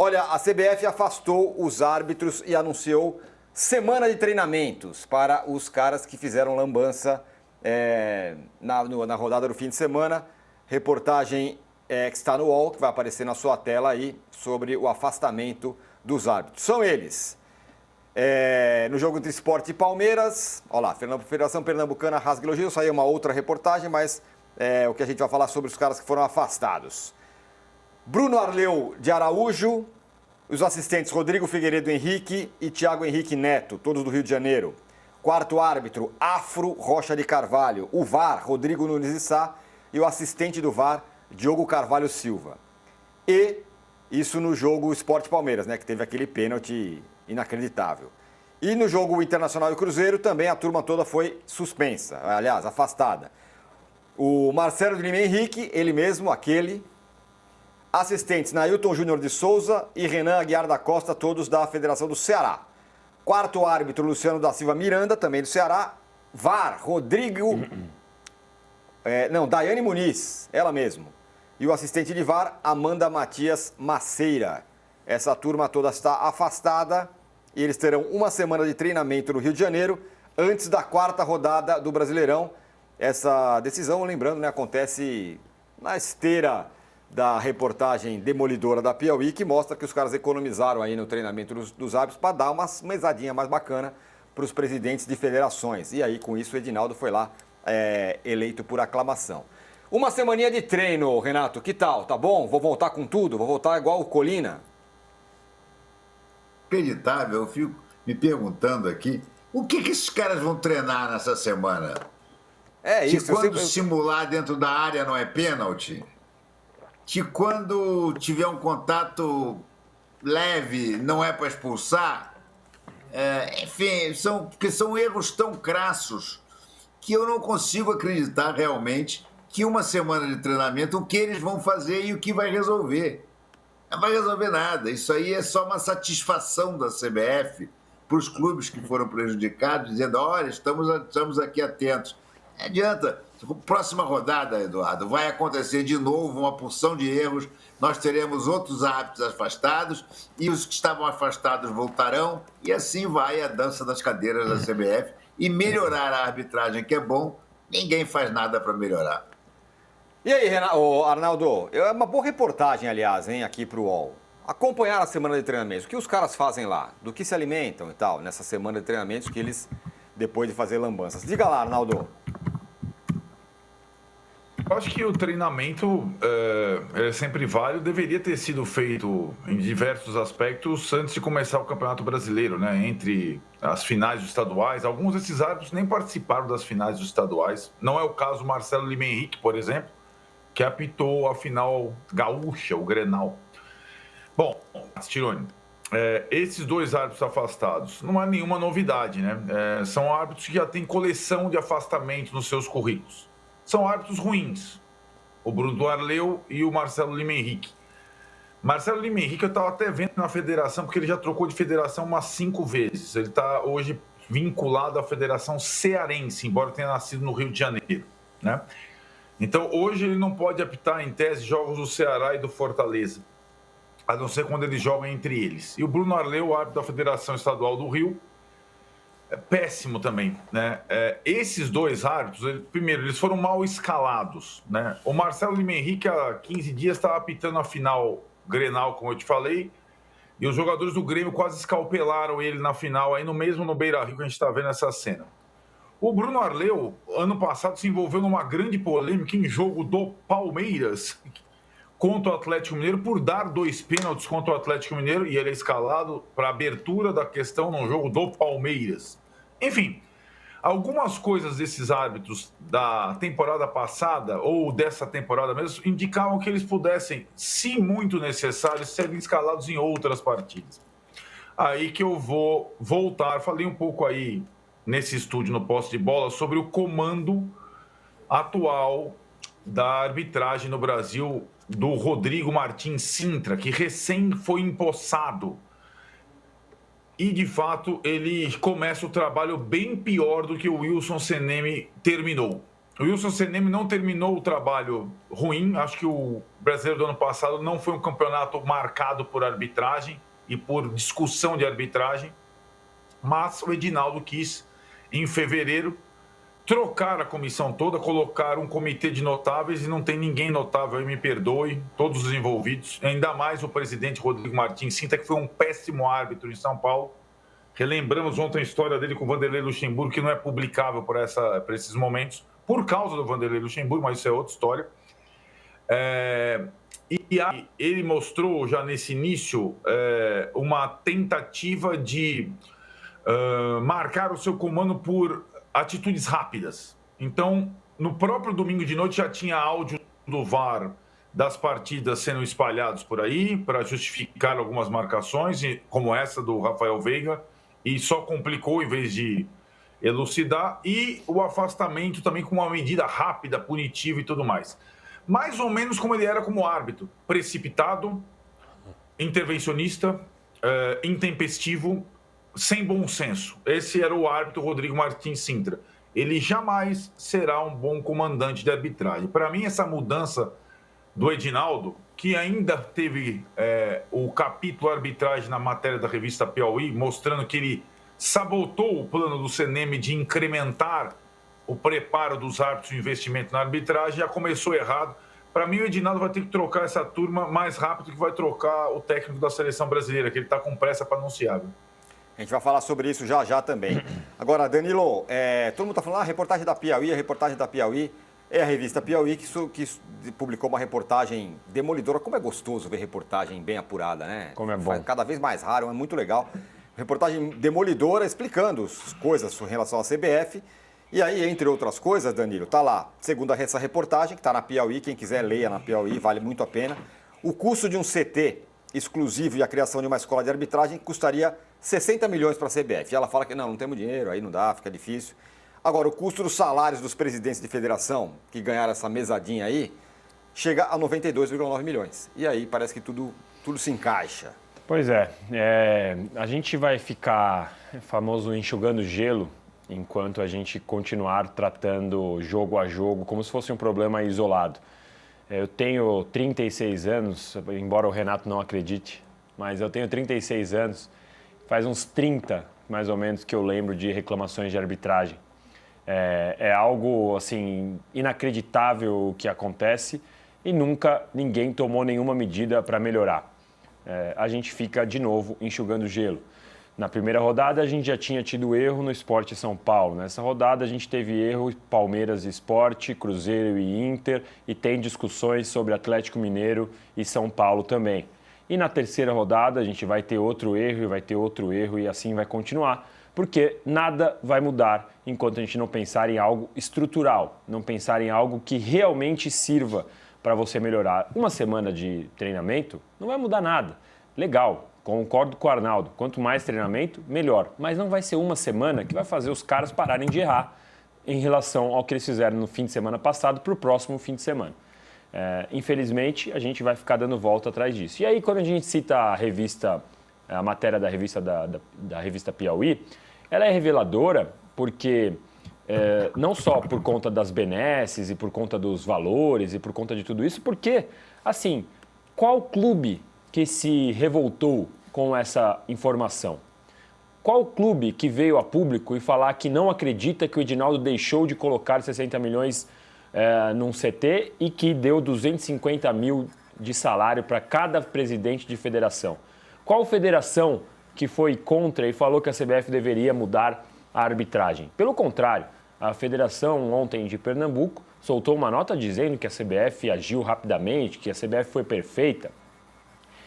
Olha, a CBF afastou os árbitros e anunciou semana de treinamentos para os caras que fizeram lambança na rodada do fim de semana. Reportagem que está no UOL, que vai aparecer na sua tela aí, sobre o afastamento dos árbitros. São eles. No jogo entre Sport e Palmeiras, olha lá, Federação Pernambucana rasga elogio, saiu uma outra reportagem, mas o que a gente vai falar sobre os caras que foram afastados. Bruno Arleu de Araújo, os assistentes Rodrigo Figueiredo Henrique e Thiago Henrique Neto, todos do Rio de Janeiro. Quarto árbitro, Afro Rocha de Carvalho. O VAR, Rodrigo Nunes de Sá. E o assistente do VAR, Diogo Carvalho Silva. E isso no jogo Sport Palmeiras, né, que teve aquele pênalti inacreditável. E no jogo Internacional e Cruzeiro também a turma toda foi suspensa, aliás, afastada. O Marcelo de Lima Henrique, ele mesmo, aquele. Assistentes Nailton Júnior de Souza e Renan Aguiar da Costa, todos da Federação do Ceará. Quarto árbitro, Luciano da Silva Miranda, também do Ceará. VAR, Daiane Muniz, ela mesmo. E o assistente de VAR, Amanda Matias Maceira. Essa turma toda está afastada e eles terão uma semana de treinamento no Rio de Janeiro, antes da quarta rodada do Brasileirão. Essa decisão, lembrando, né, acontece na esteira da reportagem demolidora da Piauí, que mostra que os caras economizaram aí no treinamento dos árbitros para dar uma mesadinha mais bacana para os presidentes de federações. E aí, com isso, o Edinaldo foi lá eleito por aclamação. Uma semaninha de treino, Renato, que tal? Tá bom? Vou voltar com tudo? Vou voltar igual o Colina? Acreditável, eu fico me perguntando aqui, o que esses caras vão treinar nessa semana? Isso. Que quando simular dentro da área não é pênalti? Que quando tiver um contato leve não é para expulsar? Enfim, porque são erros tão crassos que eu não consigo acreditar realmente que uma semana de treinamento, o que eles vão fazer e o que vai resolver. Não vai resolver nada. Isso aí é só uma satisfação da CBF para os clubes que foram prejudicados, dizendo, olha, estamos aqui atentos. Não adianta. Próxima rodada, Eduardo, vai acontecer de novo uma porção de erros, nós teremos outros árbitros afastados e os que estavam afastados voltarão e assim vai a dança das cadeiras da CBF e melhorar a arbitragem, que é bom, ninguém faz nada para melhorar. E aí, Arnaldo, é uma boa reportagem, aliás, hein, aqui para o UOL. Acompanhar a semana de treinamentos, o que os caras fazem lá, do que se alimentam e tal, nessa semana de treinamentos que eles, depois de fazer lambanças. Diga lá, Arnaldo. Eu acho que o treinamento é sempre válido, deveria ter sido feito em diversos aspectos antes de começar o Campeonato Brasileiro, né? Entre as finais dos estaduais. Alguns desses árbitros nem participaram das finais dos estaduais. Não é o caso do Marcelo Lima Henrique, por exemplo, que apitou a final gaúcha, o Grenal. Bom, Tironi, esses dois árbitros afastados, não há nenhuma novidade, né? São árbitros que já têm coleção de afastamento nos seus currículos. São árbitros ruins, o Bruno Arleu e o Marcelo Lima Henrique. Marcelo Lima Henrique eu estava até vendo na federação, porque ele já trocou de federação umas 5 vezes. Ele está hoje vinculado à Federação Cearense, embora tenha nascido no Rio de Janeiro, né? Então, hoje ele não pode apitar, em tese, jogos do Ceará e do Fortaleza, a não ser quando eles jogam entre eles. E o Bruno Arleu, árbitro da Federação Estadual do Rio, é péssimo também, né? Esses dois árbitros, primeiro, eles foram mal escalados, né? O Marcelo Lima Henrique, há 15 dias, estava apitando a final Grenal, como eu te falei, e os jogadores do Grêmio quase escalpelaram ele na final, aí mesmo no Beira-Rio, que a gente está vendo essa cena. O Bruno Arleu, ano passado, se envolveu numa grande polêmica em jogo do Palmeiras contra o Atlético Mineiro por dar 2 pênaltis contra o Atlético Mineiro, e ele é escalado para abertura da questão no jogo do Palmeiras. Enfim, algumas coisas desses árbitros da temporada passada, ou dessa temporada mesmo, indicavam que eles pudessem, se muito necessário, serem escalados em outras partidas. Aí que eu vou voltar, falei um pouco aí nesse estúdio no Posse de Bola sobre o comando atual da arbitragem no Brasil do Rodrigo Martins Sintra, que recém foi empossado. E, de fato, ele começa o trabalho bem pior do que o Wilson Seneme terminou. O Wilson Seneme não terminou o trabalho ruim. Acho que o Brasileiro do ano passado não foi um campeonato marcado por arbitragem e por discussão de arbitragem. Mas o Edinaldo quis, em fevereiro, trocar a comissão toda, colocar um comitê de notáveis e não tem ninguém notável, me perdoe, todos os envolvidos, ainda mais o presidente Rodrigo Martins Cinta, que foi um péssimo árbitro em São Paulo. Relembramos ontem a história dele com o Vanderlei Luxemburgo, que não é publicável por esses momentos, por causa do Vanderlei Luxemburgo, mas isso é outra história. E aí ele mostrou já nesse início uma tentativa de marcar o seu comando por atitudes rápidas. Então, no próprio domingo de noite já tinha áudio do VAR das partidas sendo espalhados por aí para justificar algumas marcações, como essa do Rafael Veiga, e só complicou em vez de elucidar, e o afastamento também com uma medida rápida, punitiva e tudo mais. Mais ou menos como ele era como árbitro, precipitado, intervencionista, intempestivo, sem bom senso. Esse era o árbitro Rodrigo Martins Cintra. Ele jamais será um bom comandante de arbitragem. Para mim, essa mudança do Edinaldo, que ainda teve o capítulo arbitragem na matéria da revista Piauí, mostrando que ele sabotou o plano do Seneme de incrementar o preparo dos árbitros e o investimento na arbitragem, já começou errado. Para mim, o Edinaldo vai ter que trocar essa turma mais rápido que vai trocar o técnico da seleção brasileira, que ele está com pressa para anunciar. A gente vai falar sobre isso já já também. Agora, Danilo, todo mundo está falando, a reportagem da Piauí, a reportagem da Piauí. É a revista Piauí que publicou uma reportagem demolidora. Como é gostoso ver reportagem bem apurada, né? Como é bom. Cada vez mais raro, é muito legal. Reportagem demolidora explicando as coisas em relação à CBF. E aí, entre outras coisas, Danilo, tá lá, segundo essa reportagem, que está na Piauí, quem quiser leia na Piauí, vale muito a pena. O custo de um CT exclusivo e a criação de uma escola de arbitragem custaria 60 milhões para a CBF. E ela fala que não temos dinheiro, aí não dá, fica difícil. Agora, o custo dos salários dos presidentes de federação, que ganharam essa mesadinha aí, chega a 92,9 milhões. E aí parece que tudo se encaixa. Pois é, a gente vai ficar famoso enxugando gelo enquanto a gente continuar tratando jogo a jogo como se fosse um problema isolado. Eu tenho 36 anos, embora o Renato não acredite, mas eu tenho 36 anos, faz uns 30 mais ou menos que eu lembro de reclamações de arbitragem. É algo assim inacreditável o que acontece e nunca ninguém tomou nenhuma medida para melhorar. A gente fica de novo enxugando gelo. Na primeira rodada a gente já tinha tido erro no Sport São Paulo. Nessa rodada a gente teve erro Palmeiras e Sport, Cruzeiro e Inter e tem discussões sobre Atlético Mineiro e São Paulo também. E na terceira rodada a gente vai ter outro erro e vai ter outro erro e assim vai continuar. Porque nada vai mudar enquanto a gente não pensar em algo estrutural, não pensar em algo que realmente sirva para você melhorar. Uma semana de treinamento não vai mudar nada. Legal, concordo com o Arnaldo. Quanto mais treinamento, melhor. Mas não vai ser uma semana que vai fazer os caras pararem de errar em relação ao que eles fizeram no fim de semana passado para o próximo fim de semana. Infelizmente, a gente vai ficar dando volta atrás disso. E aí, quando a gente cita a matéria da revista Piauí, ela é reveladora porque não só por conta das benesses e por conta dos valores e por conta de tudo isso, porque, assim, qual clube que se revoltou com essa informação? Qual clube que veio a público e falar que não acredita que o Edinaldo deixou de colocar 60 milhões num CT e que deu 250 mil de salário para cada presidente de federação? Qual federação que foi contra e falou que a CBF deveria mudar a arbitragem? Pelo contrário, a federação ontem de Pernambuco soltou uma nota dizendo que a CBF agiu rapidamente, que a CBF foi perfeita.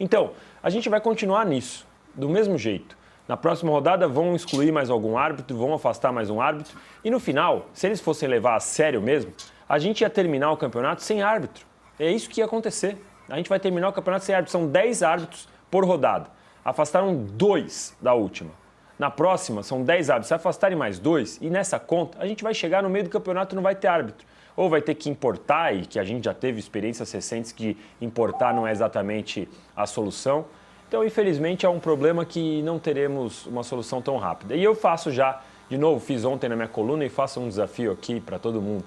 Então, a gente vai continuar nisso, do mesmo jeito. Na próxima rodada vão excluir mais algum árbitro, vão afastar mais um árbitro. E no final, se eles fossem levar a sério mesmo, a gente ia terminar o campeonato sem árbitro. É isso que ia acontecer. A gente vai terminar o campeonato sem árbitro. São 10 árbitros por rodada. Afastaram 2 da última. Na próxima, são 10 árbitros. Se afastarem mais 2, e nessa conta, a gente vai chegar no meio do campeonato e não vai ter árbitro. Ou vai ter que importar, e que a gente já teve experiências recentes que importar não é exatamente a solução. Então, infelizmente, é um problema que não teremos uma solução tão rápida. E eu faço já, de novo, fiz ontem na minha coluna e faço um desafio aqui para todo mundo.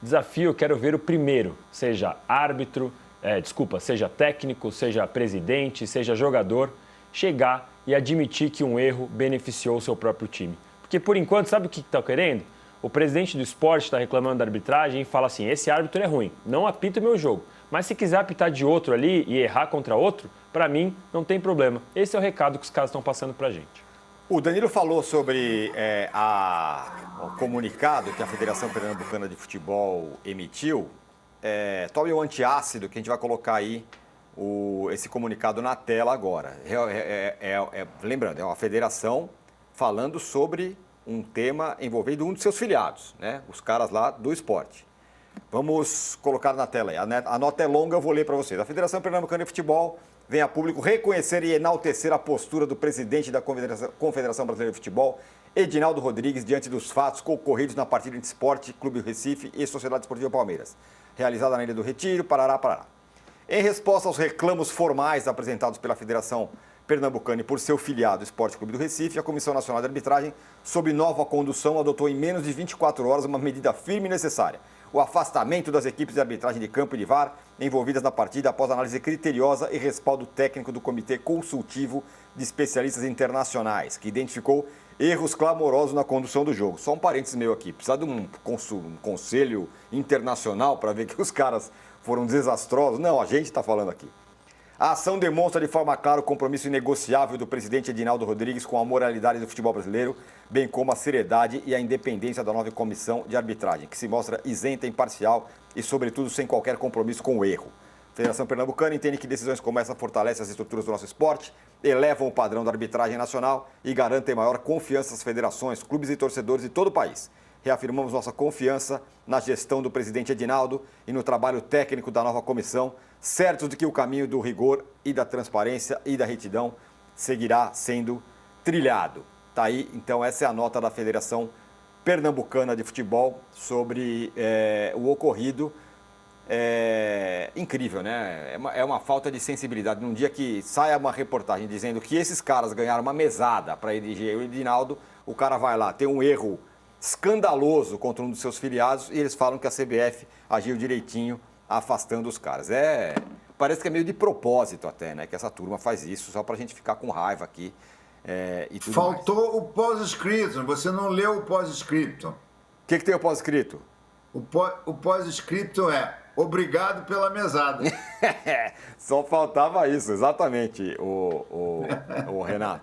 Desafio, eu quero ver o primeiro, seja árbitro, seja técnico, seja presidente, seja jogador, chegar e admitir que um erro beneficiou o seu próprio time. Porque, por enquanto, sabe o que está querendo? O presidente do esporte está reclamando da arbitragem e fala assim, esse árbitro é ruim, não apita o meu jogo. Mas se quiser apitar de outro ali e errar contra outro, para mim, não tem problema. Esse é o recado que os caras estão passando para a gente. O Danilo falou sobre o comunicado que a Federação Pernambucana de Futebol emitiu. Tome o antiácido, que a gente vai colocar aí esse comunicado na tela agora. Lembrando, é uma federação falando sobre um tema envolvendo um dos seus filiados, né? Os caras lá do esporte. Vamos colocar na tela aí. A nota é longa, eu vou ler para vocês. A Federação Pernambucana de Futebol vem a público reconhecer e enaltecer a postura do presidente da Confederação Brasileira de Futebol, Edinaldo Rodrigues, diante dos fatos ocorridos na partida entre Sport Clube Recife e Sociedade Esportiva Palmeiras, realizada na Ilha do Retiro, Parará. Em resposta aos reclamos formais apresentados pela Federação Pernambucana e por seu filiado Sport Clube do Recife, a Comissão Nacional de Arbitragem, sob nova condução, adotou em menos de 24 horas uma medida firme e necessária: o afastamento das equipes de arbitragem de campo e de VAR envolvidas na partida após análise criteriosa e respaldo técnico do Comitê Consultivo de Especialistas Internacionais, que identificou erros clamorosos na condução do jogo. Só um parênteses meu aqui, precisa de um conselho internacional para ver que os caras foram desastrosos? Não, a gente está falando aqui. A ação demonstra de forma clara o compromisso inegociável do presidente Edinaldo Rodrigues com a moralidade do futebol brasileiro, bem como a seriedade e a independência da nova comissão de arbitragem, que se mostra isenta, imparcial e, sobretudo, sem qualquer compromisso com o erro. A Federação Pernambucana entende que decisões como essa fortalecem as estruturas do nosso esporte, elevam o padrão da arbitragem nacional e garantem maior confiança às federações, clubes e torcedores de todo o país. Reafirmamos nossa confiança na gestão do presidente Edinaldo e no trabalho técnico da nova comissão, certos de que o caminho do rigor e da transparência e da retidão seguirá sendo trilhado. Tá aí, então, essa é a nota da Federação Pernambucana de Futebol sobre o ocorrido. Incrível, né? É uma falta de sensibilidade. Num dia que saia uma reportagem dizendo que esses caras ganharam uma mesada para eleger o Edinaldo, o cara vai lá, tem um erro escandaloso contra um dos seus filiados e eles falam que a CBF agiu direitinho afastando os caras. Parece que é meio de propósito até, né? Que essa turma faz isso só pra gente ficar com raiva aqui e tudo Faltou mais. o pós-escrito, você não leu o pós-escrito. O que tem o pós-escrito? O pós-escrito é obrigado pela mesada. Só faltava isso, exatamente, o Renato.